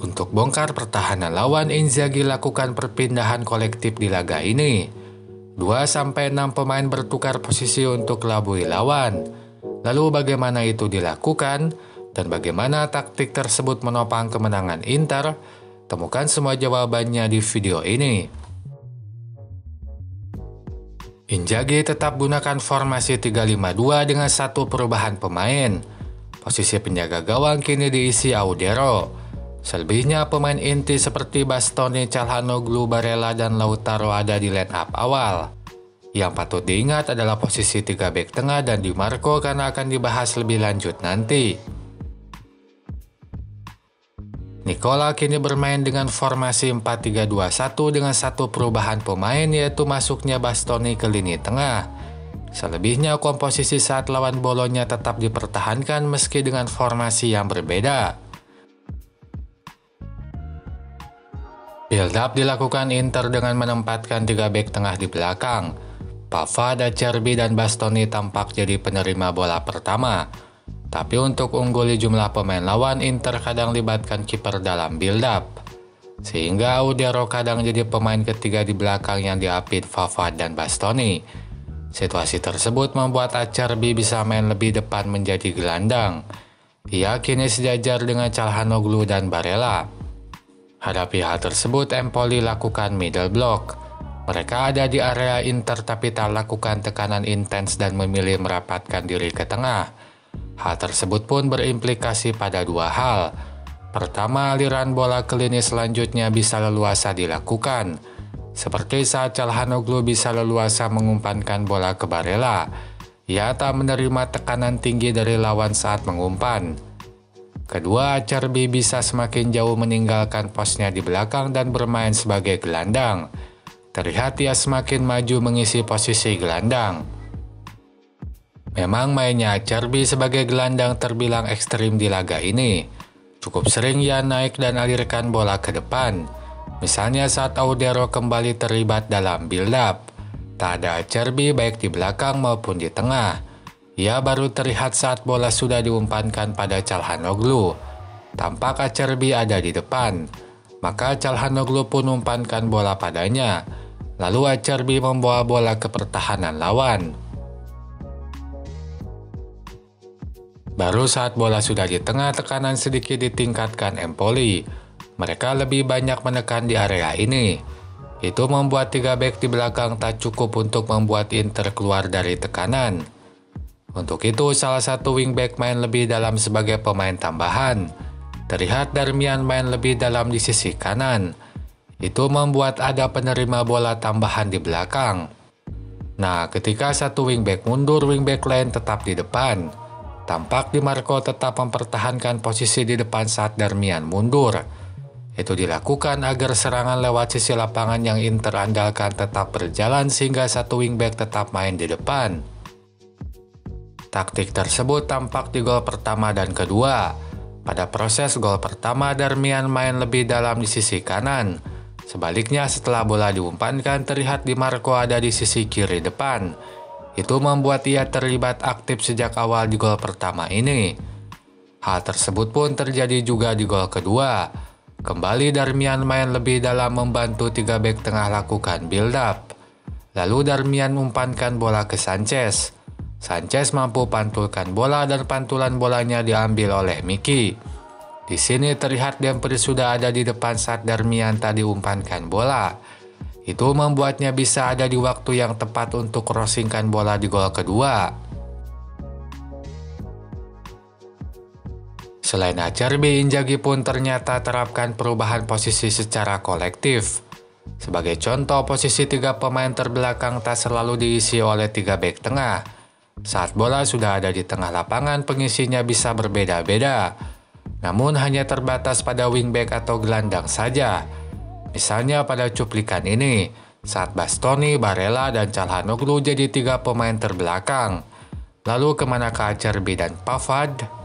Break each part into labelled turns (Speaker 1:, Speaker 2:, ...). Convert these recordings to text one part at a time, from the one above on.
Speaker 1: Untuk bongkar pertahanan lawan, Inzaghi lakukan perpindahan kolektif di laga ini. 2-6 pemain bertukar posisi untuk kelabui lawan. Lalu bagaimana itu dilakukan dan bagaimana taktik tersebut menopang kemenangan Inter? Temukan semua jawabannya di video ini. Inzaghi tetap gunakan formasi 3-5-2 dengan satu perubahan pemain. Posisi penjaga gawang kini diisi Audero. Selebihnya pemain inti seperti Bastoni, Calhanoglu, Barella, dan Lautaro ada di line up awal. Yang patut diingat adalah posisi 3 bek tengah dan Di Marco karena akan dibahas lebih lanjut nanti. Nicola kini bermain dengan formasi 4-3-2-1 dengan satu perubahan pemain, yaitu masuknya Bastoni ke lini tengah. Selebihnya komposisi saat lawan Bologna tetap dipertahankan meski dengan formasi yang berbeda. Build up dilakukan Inter dengan menempatkan 3 bek tengah di belakang. Pavard, Acerbi, dan Bastoni tampak jadi penerima bola pertama. Tapi untuk ungguli jumlah pemain lawan, Inter kadang libatkan kiper dalam build up. Sehingga Audero kadang jadi pemain ketiga di belakang yang diapit Pavard dan Bastoni. Situasi tersebut membuat Acerbi bisa main lebih depan menjadi gelandang. Ia kini sejajar dengan Calhanoglu dan Barella. Hadapi hal tersebut, Empoli lakukan middle block. Mereka ada di area Inter tapi tak lakukan tekanan intens dan memilih merapatkan diri ke tengah. Hal tersebut pun berimplikasi pada dua hal. Pertama, aliran bola ke lini selanjutnya bisa leluasa dilakukan. Seperti saat Calhanoglu bisa leluasa mengumpankan bola ke Barella. Ia tak menerima tekanan tinggi dari lawan saat mengumpan. Kedua, Acerbi bisa semakin jauh meninggalkan posnya di belakang dan bermain sebagai gelandang. Terlihat ia semakin maju mengisi posisi gelandang. Memang mainnya Acerbi sebagai gelandang terbilang ekstrim di laga ini. Cukup sering ia naik dan alirkan bola ke depan. Misalnya saat Audero kembali terlibat dalam build up. Tak ada Acerbi baik di belakang maupun di tengah. Ia baru terlihat saat bola sudah diumpankan pada Calhanoglu. Tampak Acerbi ada di depan. Maka Calhanoglu pun umpankan bola padanya. Lalu Acerbi membawa bola ke pertahanan lawan. Baru saat bola sudah di tengah, tekanan sedikit ditingkatkan Empoli. Mereka lebih banyak menekan di area ini. Itu membuat 3 bek di belakang tak cukup untuk membuat Inter keluar dari tekanan. Untuk itu, salah satu wingback main lebih dalam sebagai pemain tambahan. Terlihat Darmian main lebih dalam di sisi kanan. Itu membuat ada penerima bola tambahan di belakang. Nah, ketika satu wingback mundur, wingback lain tetap di depan. Tampak Di Marco tetap mempertahankan posisi di depan saat Darmian mundur. Itu dilakukan agar serangan lewat sisi lapangan yang Inter andalkan tetap berjalan sehingga satu wingback tetap main di depan. Taktik tersebut tampak di gol pertama dan kedua. Pada proses gol pertama, Darmian main lebih dalam di sisi kanan. Sebaliknya setelah bola diumpankan, terlihat Di Marco ada di sisi kiri depan. Itu membuat ia terlibat aktif sejak awal di gol pertama ini. Hal tersebut pun terjadi juga di gol kedua. Kembali Darmian main lebih dalam membantu 3 bek tengah lakukan build up. Lalu Darmian umpankan bola ke Sanchez. Sanchez mampu pantulkan bola dan pantulan bolanya diambil oleh Miki. Di sini terlihat Dumfries sudah ada di depan saat Darmian tadi umpankan bola. Itu membuatnya bisa ada di waktu yang tepat untuk crossingkan bola di gol kedua. Selain Acerbi, Inzaghi pun ternyata terapkan perubahan posisi secara kolektif. Sebagai contoh, posisi 3 pemain terbelakang tak selalu diisi oleh 3 bek tengah. Saat bola sudah ada di tengah lapangan, pengisinya bisa berbeda-beda. Namun hanya terbatas pada wingback atau gelandang saja. Misalnya pada cuplikan ini, saat Bastoni, Barella, dan Calhanoglu jadi 3 pemain terbelakang. Lalu kemanakah Acerbi dan Pavard?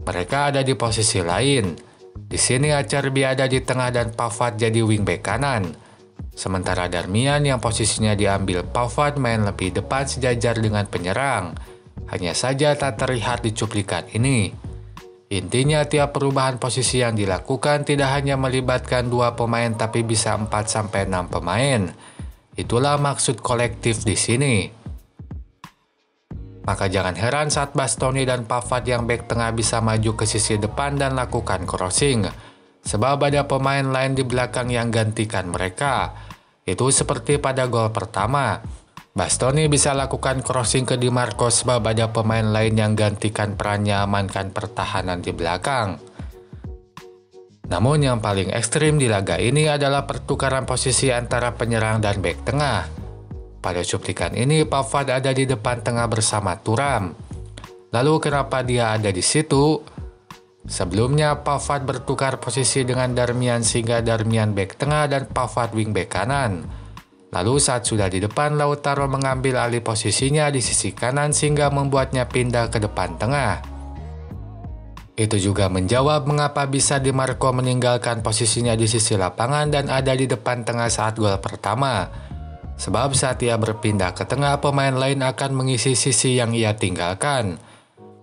Speaker 1: Mereka ada di posisi lain. Di sini Acerbi ada di tengah dan Pavard jadi wingback kanan. Sementara Darmian yang posisinya diambil Pavard main lebih depan sejajar dengan penyerang. Hanya saja tak terlihat di cuplikan ini. Intinya tiap perubahan posisi yang dilakukan tidak hanya melibatkan 2 pemain tapi bisa 4-6 pemain. Itulah maksud kolektif di sini. Maka jangan heran saat Bastoni dan Pavard yang bek tengah bisa maju ke sisi depan dan lakukan crossing. Sebab ada pemain lain di belakang yang gantikan mereka. Itu seperti pada gol pertama. Bastoni bisa lakukan crossing ke Di Marco sebab ada pemain lain yang gantikan perannya amankan pertahanan di belakang. Namun yang paling ekstrim di laga ini adalah pertukaran posisi antara penyerang dan bek tengah. Pada cuplikan ini Pavard ada di depan tengah bersama Thuram. Lalu kenapa dia ada di situ? Sebelumnya Pavard bertukar posisi dengan Darmian sehingga Darmian bek tengah dan Pavard wingback kanan. Lalu saat sudah di depan, Lautaro mengambil alih posisinya di sisi kanan sehingga membuatnya pindah ke depan tengah. Itu juga menjawab mengapa bisa Di Marco meninggalkan posisinya di sisi lapangan dan ada di depan tengah saat gol pertama. Sebab saat ia berpindah ke tengah, pemain lain akan mengisi sisi yang ia tinggalkan.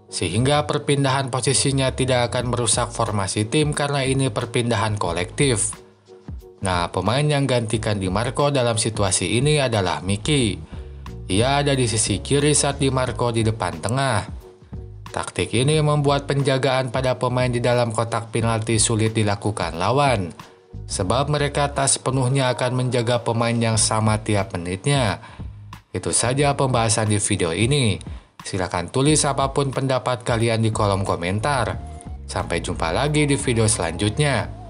Speaker 1: Sehingga perpindahan posisinya tidak akan merusak formasi tim karena ini perpindahan kolektif. Nah, pemain yang gantikan Di Marco dalam situasi ini adalah Miki. Ia ada di sisi kiri saat Di Marco di depan tengah. Taktik ini membuat penjagaan pada pemain di dalam kotak penalti sulit dilakukan lawan. Sebab mereka tak sepenuhnya akan menjaga pemain yang sama tiap menitnya. Itu saja pembahasan di video ini. Silakan tulis apapun pendapat kalian di kolom komentar. Sampai jumpa lagi di video selanjutnya.